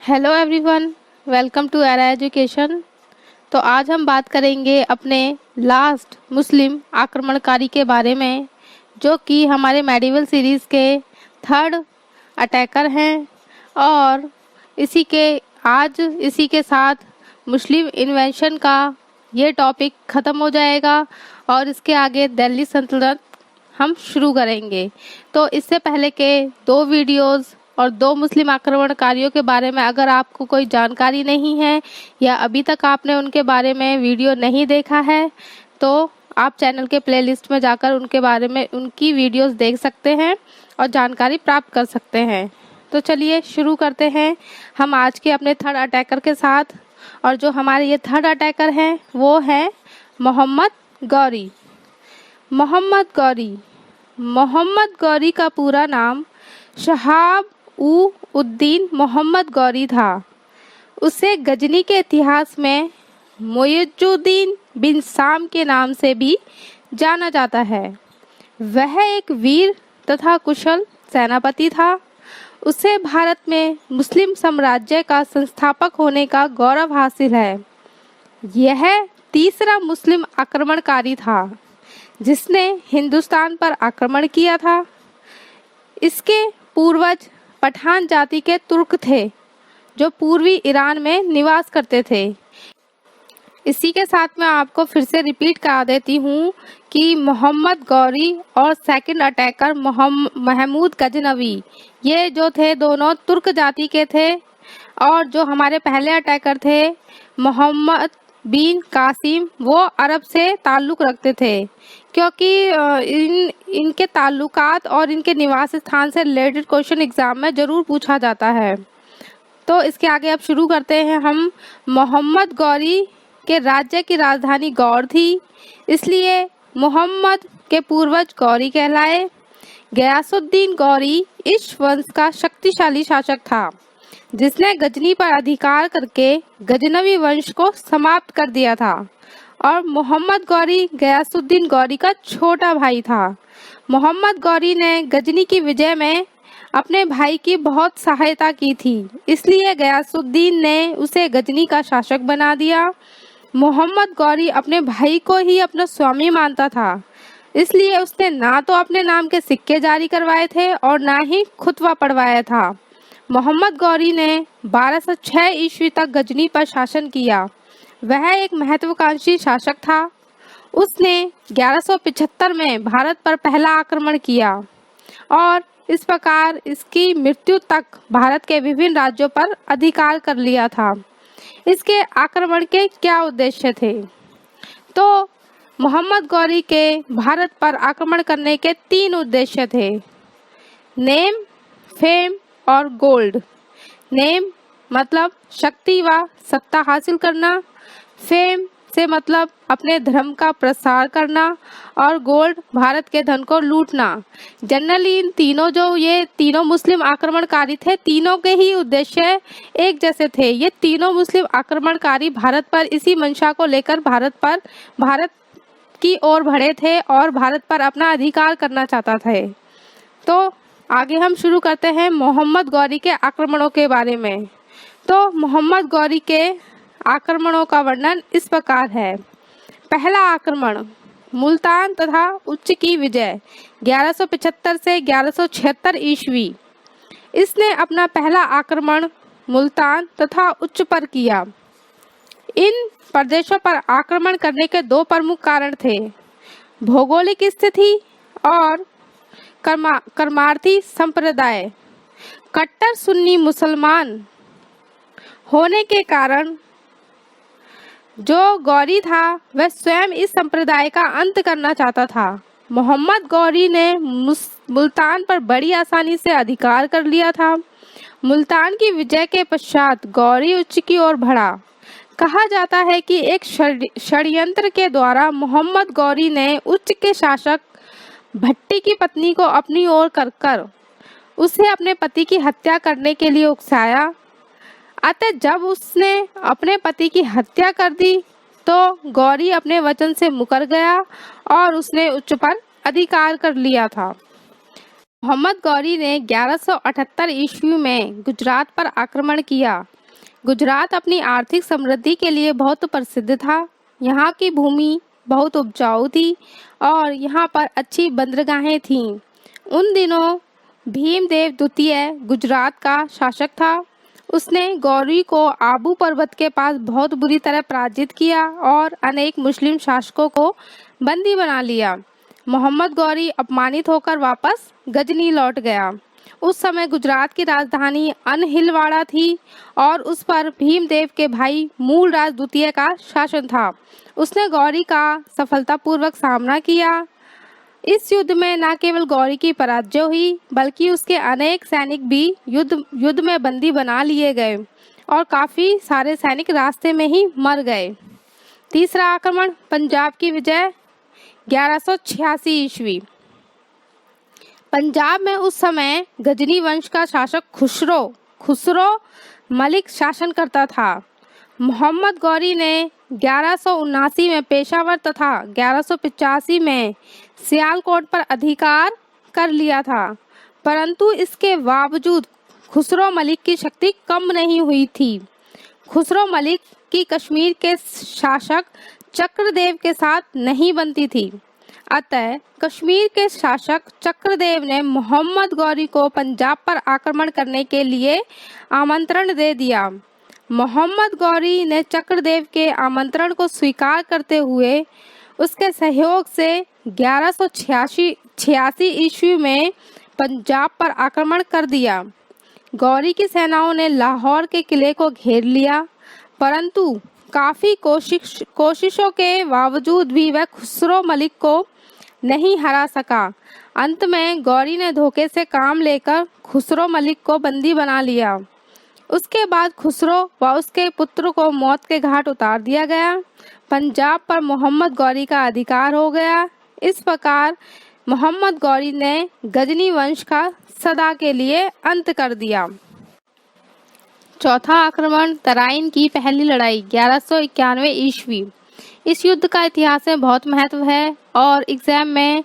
Hello everyone, welcome to era education. तो आज हम बात करेंगे अपने लास्ट मुस्लिम आक्रमणकारी के बारे में, जो कि हमारे मेडिवल सीरीज़ के थर्ड अटैकर हैं। और इसी के साथ मुस्लिम इन्वेंशन का ये टॉपिक ख़त्म हो जाएगा और इसके आगे दिल्ली सल्तनत हम शुरू करेंगे। तो इससे पहले के 2 वीडियोज़ और 2 मुस्लिम आक्रमणकारियों के बारे में अगर आपको कोई जानकारी नहीं है या अभी तक आपने उनके बारे में वीडियो नहीं देखा है, तो आप चैनल के प्लेलिस्ट में जाकर उनके बारे में उनकी वीडियोस देख सकते हैं और जानकारी प्राप्त कर सकते हैं। तो चलिए शुरू करते हैं हम आज के अपने थर्ड अटैकर के साथ। और जो हमारे ये थर्ड अटैकर हैं वो है मोहम्मद गौरी। मोहम्मद गौरी का पूरा नाम शहाब उद्दीन मोहम्मद गौरी था। उसे गजनी के इतिहास में मुइजुद्दीन बिन साम के नाम से भी जाना जाता है। वह एक वीर तथा कुशल सेनापति था। उसे भारत में मुस्लिम साम्राज्य का संस्थापक होने का गौरव हासिल है। यह तीसरा मुस्लिम आक्रमणकारी था जिसने हिंदुस्तान पर आक्रमण किया था। इसके पूर्वज पठान जाति के तुर्क थे जो पूर्वी ईरान में निवास करते थे। इसी के साथ मैं आपको फिर से रिपीट करा देती हूँ कि मोहम्मद गौरी और सेकंड अटैकर महमूद गजनवी, ये जो थे दोनों तुर्क जाति के थे। और जो हमारे पहले अटैकर थे मोहम्मद बिन कासिम, वो अरब से ताल्लुक़ रखते थे, क्योंकि इनके ताल्लुकात और इनके निवास स्थान से रिलेटेड क्वेश्चन एग्ज़ाम में ज़रूर पूछा जाता है। तो इसके आगे अब शुरू करते हैं हम। मोहम्मद गौरी के राज्य की राजधानी गौर थी, इसलिए मोहम्मद के पूर्वज गौरी कहलाए। गयासुद्दीन गौरी इस वंश का शक्तिशाली शासक था जिसने गजनी पर अधिकार करके गजनवी वंश को समाप्त कर दिया था। और मोहम्मद गौरी गयासुद्दीन गौरी का छोटा भाई था। मोहम्मद गौरी ने गजनी की विजय में अपने भाई की बहुत सहायता की थी, इसलिए गयासुद्दीन ने उसे गजनी का शासक बना दिया। मोहम्मद गौरी अपने भाई को ही अपना स्वामी मानता था, इसलिए उसने ना तो अपने नाम के सिक्के जारी करवाए थे और ना ही खुतवा पढ़वाया था। मोहम्मद गौरी ने 1206 ईस्वी तक गजनी पर शासन किया। वह एक महत्वाकांक्षी शासक था। उसने 1175 में भारत पर पहला आक्रमण किया और इस प्रकार इसकी मृत्यु तक भारत के विभिन्न राज्यों पर अधिकार कर लिया था। इसके आक्रमण के क्या उद्देश्य थे? तो मोहम्मद गौरी के भारत पर आक्रमण करने के 3 उद्देश्य थे: नेम, फेम और गोल्ड। नेम मतलब शक्ति व सत्ता हासिल करना, फेम से मतलब अपने धर्म का प्रसार करना, और गोल्ड भारत के धन को लूटना। जनरली ये तीनों मुस्लिम आक्रमणकारी थे, तीनों के ही उद्देश्य एक जैसे थे। ये तीनों मुस्लिम आक्रमणकारी भारत पर इसी मंशा को लेकर भारत की ओर बढ़े थे और भारत पर अपना अधिकार करना चाहता थे। तो आगे हम शुरू करते हैं मोहम्मद गौरी के आक्रमणों के बारे में। तो मोहम्मद गौरी के आक्रमणों का वर्णन इस प्रकार है। पहला आक्रमण मुल्तान तथा उच्च की विजय 1175 से 1176 ईस्वी। इसने अपना पहला आक्रमण मुल्तान तथा उच्च पर किया। इन प्रदेशों पर आक्रमण करने के 2 प्रमुख कारण थे: भौगोलिक स्थिति और कर्मार्थी संप्रदाय। कट्टर सुन्नी मुसलमान होने के कारण जो गौरी था वह स्वयं इस संप्रदाय का अंत करना चाहता था। मोहम्मद गौरी ने मुल्तान पर बड़ी आसानी से अधिकार कर लिया था। मुल्तान की विजय के पश्चात गौरी उच्च की ओर बढ़ा। कहा जाता है कि एक षड्यंत्र के द्वारा मोहम्मद गौरी ने उच्च के शासक भट्टी की पत्नी को अपनी ओर कर उसे अपने पति की हत्या करने के लिए उकसाया। अतः जब उसने अपने पति की हत्या कर दी तो गौरी अपने वचन से मुकर गया और उसने उच्च पर अधिकार कर लिया था। मोहम्मद गौरी ने 1178 ईस्वी में गुजरात पर आक्रमण किया। गुजरात अपनी आर्थिक समृद्धि के लिए बहुत प्रसिद्ध था। यहाँ की भूमि बहुत उपजाऊ थी और यहाँ पर अच्छी बंदरगाहें थीं। उन दिनों भीमदेव द्वितीय गुजरात का शासक था। उसने गौरी को आबू पर्वत के पास बहुत बुरी तरह पराजित किया और अनेक मुस्लिम शासकों को बंदी बना लिया। मोहम्मद गौरी अपमानित होकर वापस गजनी लौट गया। उस समय गुजरात की राजधानी अनहिलवाड़ा थी और उस पर भीमदेव के भाई मूलराज द्वितीय का शासन था। उसने गौरी का सफलतापूर्वक सामना किया। इस युद्ध में न केवल गौरी की पराजय हुई बल्कि उसके अनेक सैनिक भी युद्ध में बंदी बना लिए गए और काफी सारे सैनिक रास्ते में ही मर गए। तीसरा आक्रमण, पंजाब की विजय 1186 ईस्वी। पंजाब में उस समय गजनी वंश का शासक खुसरो मलिक शासन करता था। मोहम्मद गौरी ने 1179 में पेशावर तथा 1185 में सियालकोट पर अधिकार कर लिया था, परंतु इसके बावजूद खुसरो मलिक की शक्ति कम नहीं हुई थी। खुसरो मलिक की कश्मीर के शासक चक्रदेव के साथ नहीं बनती थी। अतः कश्मीर के शासक चक्रदेव ने मोहम्मद गौरी को पंजाब पर आक्रमण करने के लिए आमंत्रण दे दिया। मोहम्मद गौरी ने चक्रदेव के आमंत्रण को स्वीकार करते हुए उसके सहयोग से 1186 ईस्वी में पंजाब पर आक्रमण कर दिया। गौरी की सेनाओं ने लाहौर के किले को घेर लिया, परंतु काफी कोशिशों के बावजूद भी वह खुसरो मलिक को नहीं हरा सका। अंत में गौरी ने धोखे से काम लेकर खुसरो मलिक को बंदी बना लिया। उसके बाद खुसरो व उसके पुत्र को मौत के घाट उतार दिया गया। पंजाब पर मोहम्मद गौरी का अधिकार हो गया। इस प्रकार मोहम्मद गौरी ने गजनी वंश का सदा के लिए अंत कर दिया। चौथा आक्रमण, तराइन की पहली लड़ाई 1191 ईस्वी। इस युद्ध का इतिहास में बहुत महत्व है और एग्जाम में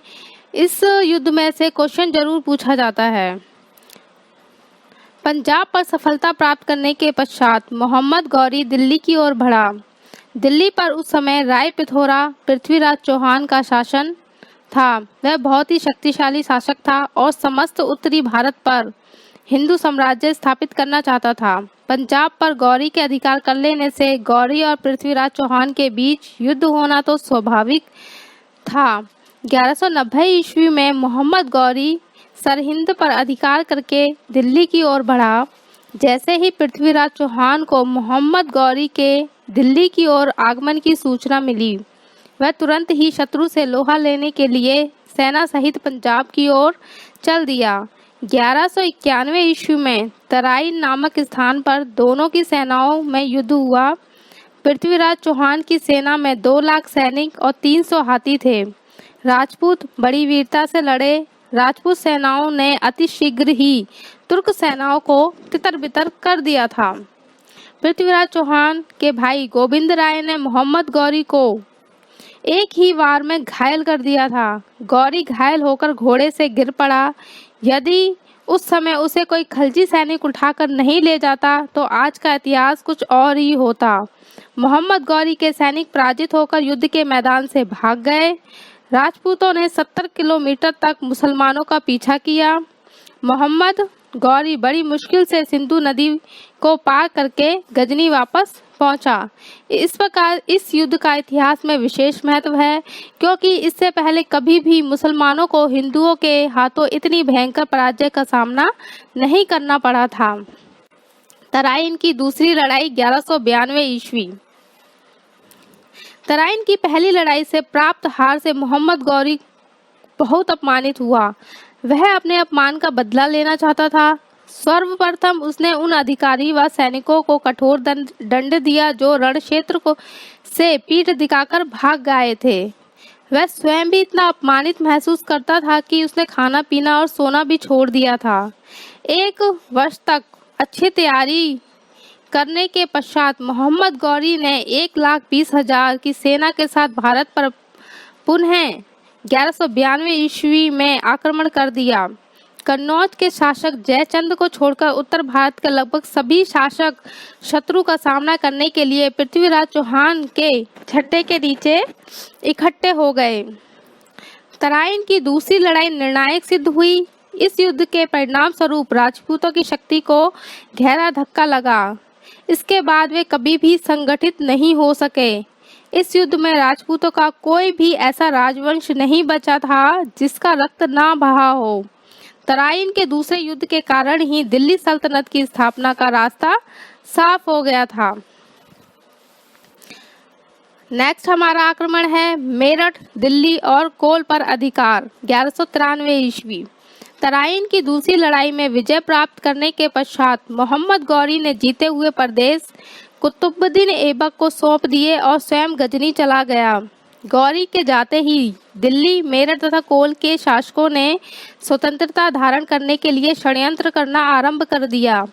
इस युद्ध में से क्वेश्चन जरूर पूछा जाता है। पंजाब पर सफलता प्राप्त करने के पश्चात मोहम्मद गौरी दिल्ली की ओर बढ़ा। दिल्ली पर उस समय राय पिथौरा पृथ्वीराज चौहान का शासन था। वह बहुत ही शक्तिशाली शासक था और समस्त उत्तरी भारत पर हिंदू साम्राज्य स्थापित करना चाहता था। पंजाब पर गौरी के अधिकार कर लेने से गौरी और पृथ्वीराज चौहान के बीच युद्ध होना तो स्वाभाविक था। 1190 ईस्वी में मोहम्मद गौरी सरहिंद पर अधिकार करके दिल्ली की ओर बढ़ा। जैसे ही पृथ्वीराज चौहान को मोहम्मद गौरी के दिल्ली की ओर आगमन की सूचना मिली, वह तुरंत ही शत्रु से लोहा लेने के लिए सेना सहित पंजाब की ओर चल दिया। 1191 ईस्वी में तराइन नामक स्थान पर दोनों की सेनाओं में युद्ध हुआ। पृथ्वीराज चौहान की सेना में 2 लाख सैनिक और 300 हाथी थे। राजपूत बड़ी वीरता से लड़े। राजपूत सेनाओं ने अति शीघ्र ही तुर्क सेनाओं को तितर-बितर कर दिया था। पृथ्वीराज चौहान के भाई गोविंद राय ने मोहम्मद गौरी को एक ही वार में घायल कर दिया था। गौरी घायल होकर घोड़े से गिर पड़ा। यदि उस समय उसे कोई खलजी सैनिक उठाकर नहीं ले जाता तो आज का इतिहास कुछ और ही होता। मोहम्मद गौरी के सैनिक पराजित होकर युद्ध के मैदान से भाग गए। राजपूतों ने 70 किलोमीटर तक मुसलमानों का पीछा किया। मोहम्मद गौरी बड़ी मुश्किल से सिंधु नदी को पार करके गजनी वापस पहुंचा। इस प्रकार इस युद्ध का इतिहास में विशेष महत्व है, क्योंकि इससे पहले कभी भी मुसलमानों को हिंदुओं के हाथों इतनी भयंकर पराजय का सामना नहीं करना पड़ा था। तराइन की दूसरी लड़ाई 1192 ईस्वी। तराइन की पहली लड़ाई से प्राप्त हार से मोहम्मद गौरी बहुत अपमानित हुआ। वह अपने अपमान का बदला लेना चाहता था। सर्वप्रथम उसने उन अधिकारी व सैनिकों को कठोर दंड दिया जो रण क्षेत्र को से पीठ दिखाकर भाग गए थे। वह स्वयं भी इतना अपमानित महसूस करता था कि उसने खाना पीना और सोना भी छोड़ दिया था। 1 वर्ष तक अच्छी तैयारी करने के पश्चात मोहम्मद गौरी ने 1,20,000 की सेना के साथ भारत पर पुनः 1192 ईस्वी में आक्रमण कर दिया। कन्नौज के शासक जयचंद को छोड़कर उत्तर भारत के लगभग सभी शासक शत्रु का सामना करने के लिए पृथ्वीराज चौहान के झंडे के नीचे इकट्ठे हो गए। तराइन की दूसरी लड़ाई निर्णायक सिद्ध हुई। इस युद्ध के परिणाम स्वरूप राजपूतों की शक्ति को गहरा धक्का लगा। इसके बाद वे कभी भी संगठित नहीं हो सके। इस युद्ध में राजपूतों का कोई भी ऐसा राजवंश नहीं बचा था जिसका रक्त ना बहा हो। तराइन के दूसरे युद्ध के कारण ही दिल्ली सल्तनत की स्थापना का रास्ता साफ हो गया था। नेक्स्ट हमारा आक्रमण है मेरठ, दिल्ली और कोल पर अधिकार 1193 ईस्वी। तराइन की दूसरी लड़ाई में विजय प्राप्त करने के पश्चात मोहम्मद गौरी ने जीते हुए प्रदेश कुतुबुद्दीन ऐबक को सौंप दिए और स्वयं गजनी चला गया। गौरी के जाते ही दिल्ली, मेरठ तथा कोल के शासकों ने स्वतंत्रता धारण करने के लिए षड्यंत्र करना आरंभ कर दिया,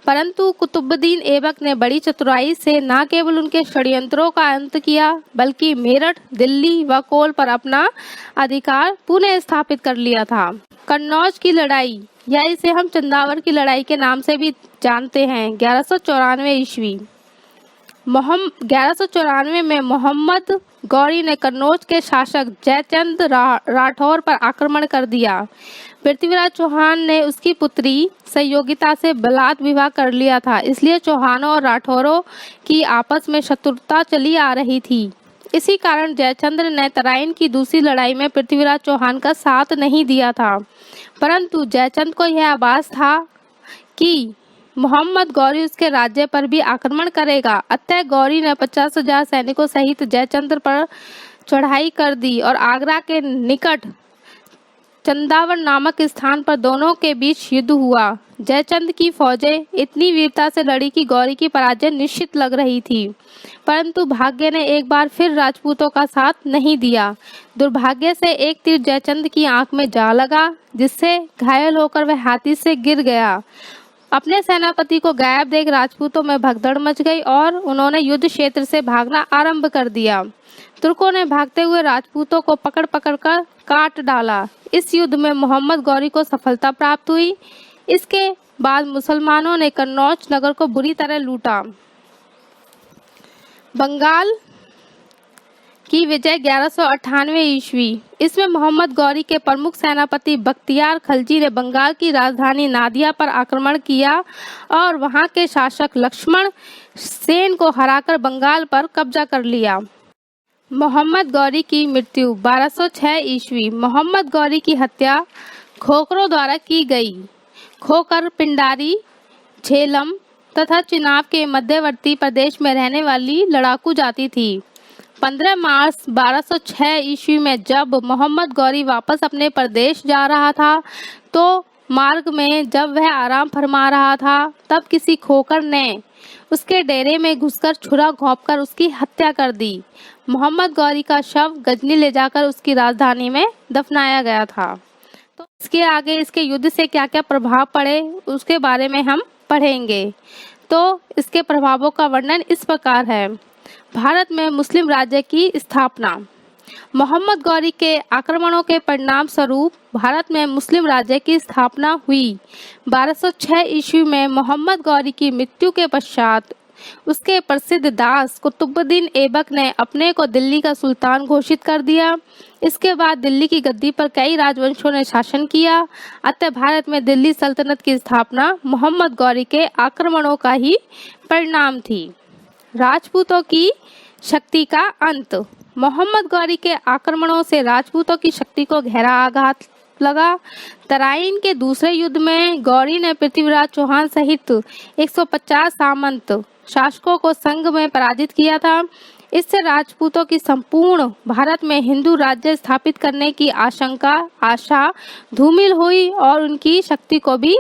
परंतु कुतुबुद्दीन ऐबक ने बड़ी चतुराई से न केवल उनके षड्यंत्रों का अंत किया बल्कि मेरठ, दिल्ली व कोल पर अपना अधिकार पुनः स्थापित कर लिया था। कन्नौज की लड़ाई या इसे हम चंदावर की लड़ाई के नाम से भी जानते हैं 1194 ईस्वी। 1194 में मोहम्मद गौरी ने कन्नौज के शासक जयचंद राठौर पर आक्रमण कर दिया। पृथ्वीराज चौहान ने उसकी पुत्री संयोगिता से बलात् विवाह कर लिया था, इसलिए चौहानों और राठौरों की आपस में शत्रुता चली आ रही थी। इसी कारण जयचंद्र ने तराइन की दूसरी लड़ाई में पृथ्वीराज चौहान का साथ नहीं दिया था, परंतु जयचंद को यह आभास था कि मोहम्मद गौरी उसके राज्य पर भी आक्रमण करेगा। अतः गौरी ने 50,000 सैनिकों सहित जयचंद्र पर चढ़ाई कर दी और आगरा के निकट चंदावर नामक स्थान पर दोनों के बीच युद्ध हुआ। जयचंद की फौजें इतनी वीरता से लड़ी कि गौरी की पराजय निश्चित लग रही थी, परंतु भाग्य ने एक बार फिर राजपूतों का साथ नहीं दिया। दुर्भाग्य से एक तीर जयचंद की आंख में जा लगा, जिससे घायल होकर वह हाथी से गिर गया। अपने सेनापति को गायब देख राजपूतों में भगदड़ मच गई और उन्होंने युद्ध क्षेत्र से भागना आरंभ कर दिया। तुर्कों ने भागते हुए राजपूतों को पकड़ कर काट डाला। इस युद्ध में मोहम्मद गौरी को सफलता प्राप्त हुई। इसके बाद मुसलमानों ने कन्नौज नगर को बुरी तरह लूटा। बंगाल की विजय 1198 ईस्वी। इसमें मोहम्मद गौरी के प्रमुख सेनापति बख्तियार खलजी ने बंगाल की राजधानी नादिया पर आक्रमण किया और वहां के शासक लक्ष्मण सेन को हराकर बंगाल पर कब्जा कर लिया। मोहम्मद गौरी की मृत्यु 1206 ईस्वी। मोहम्मद गौरी की हत्या खोखरों द्वारा की गई। खोखर पिंडारी, झेलम तथा चिनाब के मध्यवर्ती प्रदेश में रहने वाली लड़ाकू जाति थी। 15 मार्च 1206 ईस्वी में जब मोहम्मद गौरी वापस अपने प्रदेश जा रहा था तो मार्ग में जब वह आराम फरमा रहा था तब किसी खोखर ने उसके डेरे में घुसकर छुरा घोंपकर उसकी हत्या कर दी। मोहम्मद गौरी का शव गजनी ले जाकर उसकी राजधानी में दफनाया गया था। तो इसके आगे इसके युद्ध से क्या क्या प्रभाव पड़े उसके बारे में हम पढ़ेंगे। तो इसके प्रभावों का वर्णन इस प्रकार है। भारत में मुस्लिम राज्य की स्थापना। मोहम्मद गौरी के आक्रमणों के परिणाम स्वरूप भारत में मुस्लिम राज्य की स्थापना हुई। 1206 ईस्वी में मोहम्मद गौरी की मृत्यु के पश्चात उसके प्रसिद्ध दास कुतुबुद्दीन ऐबक ने अपने को दिल्ली का सुल्तान घोषित कर दिया। इसके बाद दिल्ली की गद्दी पर कई राजवंशों ने शासन किया। अतः भारत में दिल्ली सल्तनत की स्थापना मोहम्मद गौरी के आक्रमणों का ही परिणाम थी। राजपूतों की शक्ति का अंत। मोहम्मद गौरी के आक्रमणों से राजपूतों की शक्ति को गहरा आघात लगा। तराइन के दूसरे युद्ध में गौरी ने पृथ्वीराज चौहान सहित 150 सामंत शासकों को संग में पराजित किया था। इससे राजपूतों की संपूर्ण भारत में हिंदू राज्य स्थापित करने की आशा धूमिल हुई और उनकी शक्ति को भी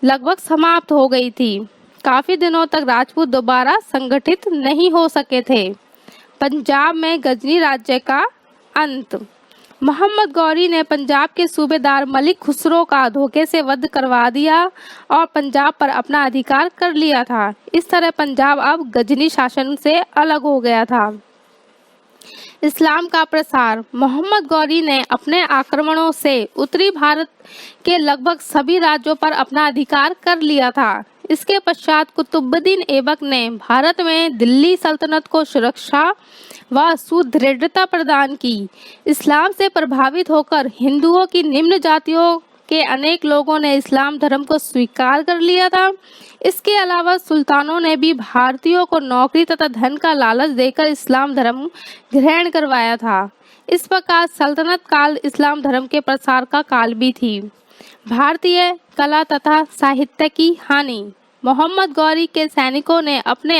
लगभग समाप्त हो गई थी। काफी दिनों तक राजपूत दोबारा संगठित नहीं हो सके थे। पंजाब में गजनी राज्य का अंत। मोहम्मद गौरी ने पंजाब के सूबेदार मलिक खुसरो का धोखे से वध करवा दिया और पंजाब पर अपना अधिकार कर लिया था। इस तरह पंजाब अब गजनी शासन से अलग हो गया था। इस्लाम का प्रसार। मोहम्मद गौरी ने अपने आक्रमणों से उत्तरी भारत के लगभग सभी राज्यों पर अपना अधिकार कर लिया था। इसके पश्चात कुतुबुद्दीन ऐबक ने भारत में दिल्ली सल्तनत को सुरक्षा व सुदृढ़ता प्रदान की। इस्लाम से प्रभावित होकर हिंदुओं की निम्न जातियों के अनेक लोगों ने इस्लाम धर्म को स्वीकार कर लिया था। इसके अलावा सुल्तानों ने भी भारतीयों को नौकरी तथा धन का लालच देकर इस्लाम धर्म ग्रहण करवाया था। इस प्रकार सल्तनत काल इस्लाम धर्म के प्रसार का काल भी थी। भारतीय कला तथा साहित्य की हानि। मोहम्मद गौरी के सैनिकों ने अपने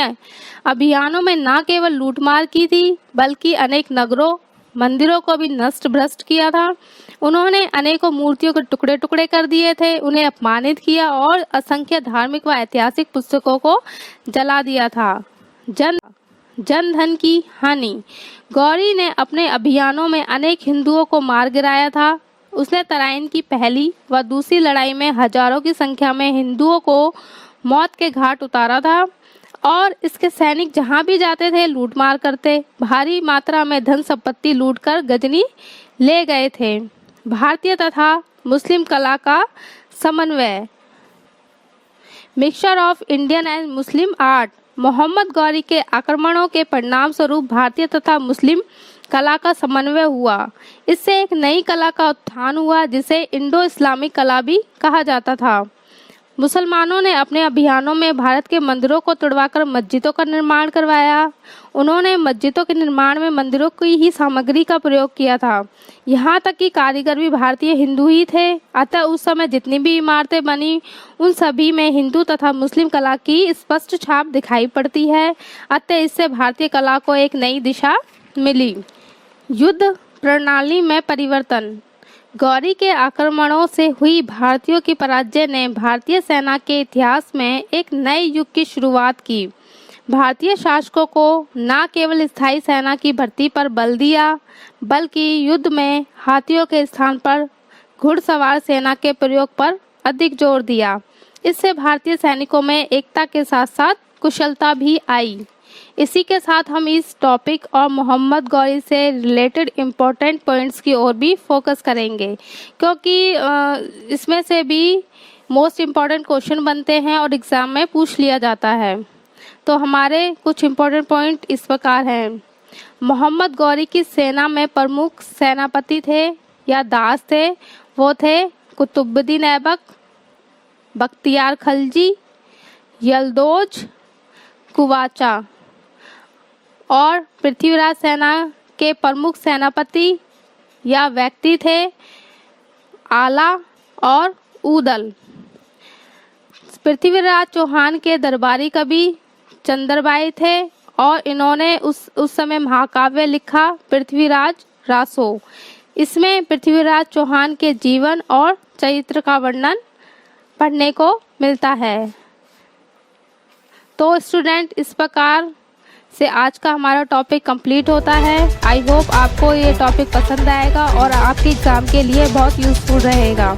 अभियानों में न केवल लूटमार की थी, बल्कि अनेक नगरों मंदिरों को भी नष्ट भ्रष्ट किया था। उन्होंने अनेकों मूर्तियों के टुकड़े टुकड़े कर दिए थे, उन्हें अपमानित किया और असंख्य धार्मिक व ऐतिहासिक पुस्तकों को जला दिया था। जन धन की हानि। गौरी ने अपने अभियानों में अनेक हिंदुओं को मार गिराया था। उसने तराइन की पहली व दूसरी लड़ाई में हजारों की संख्या में हिंदुओं को मौत के घाट उतारा था और इसके सैनिक जहां भी जाते थे लूटमार करते, भारी मात्रा में धन संपत्ति लूटकर गजनी ले गए थे। भारतीय तथा मुस्लिम कला का समन्वय। Mixture of Indian and Muslim art. Mohammad Ghori के आक्रमणों के परिणाम स्वरूप भारतीय तथा मुस्लिम कला का समन्वय हुआ। इससे एक नई कला का उत्थान हुआ जिसे इंडो इस्लामिक कला भी कहा जाता था। मुसलमानों ने अपने अभियानों में भारत के मंदिरों को तुड़वाकर मस्जिदों का निर्माण करवाया। उन्होंने मस्जिदों के निर्माण में मंदिरों की ही सामग्री का प्रयोग किया था। यहाँ तक कि कारीगर भी भारतीय हिंदू ही थे। अतः उस समय जितनी भी इमारतें बनी उन सभी में हिंदू तथा मुस्लिम कला की स्पष्ट छाप दिखाई पड़ती है। अतः इससे भारतीय कला को एक नई दिशा मिली। युद्ध प्रणाली में परिवर्तन। गौरी के आक्रमणों से हुई भारतीयों की पराजय ने भारतीय सेना के इतिहास में एक नए युग की शुरुआत की। भारतीय शासकों को न केवल स्थायी सेना की भर्ती पर बल दिया, बल्कि युद्ध में हाथियों के स्थान पर घुड़सवार सेना के प्रयोग पर अधिक जोर दिया। इससे भारतीय सैनिकों में एकता के साथ साथ कुशलता भी आई। इसी के साथ हम इस टॉपिक और मोहम्मद गौरी से रिलेटेड इम्पोर्टेंट पॉइंट्स की ओर भी फोकस करेंगे, क्योंकि इसमें से भी मोस्ट इम्पॉर्टेंट क्वेश्चन बनते हैं और एग्ज़ाम में पूछ लिया जाता है। तो हमारे कुछ इम्पोर्टेंट पॉइंट इस प्रकार हैं। मोहम्मद गौरी की सेना में प्रमुख सेनापति थे या दास थे, वो थे कुतुबुद्दीन ऐबक, बख्तियार खलजी, यलदौज, कुवाचा। और पृथ्वीराज सेना के प्रमुख सेनापति या व्यक्ति थे आला और उदल। पृथ्वीराज चौहान के दरबारी कवि चंद्रबाई थे और इन्होंने उस समय महाकाव्य लिखा पृथ्वीराज रासो। इसमें पृथ्वीराज चौहान के जीवन और चरित्र का वर्णन पढ़ने को मिलता है। तो स्टूडेंट, इस प्रकार से आज का हमारा टॉपिक कंप्लीट होता है। आई होप आपको ये टॉपिक पसंद आएगा और आपके एग्ज़ाम के लिए बहुत यूज़फुल रहेगा।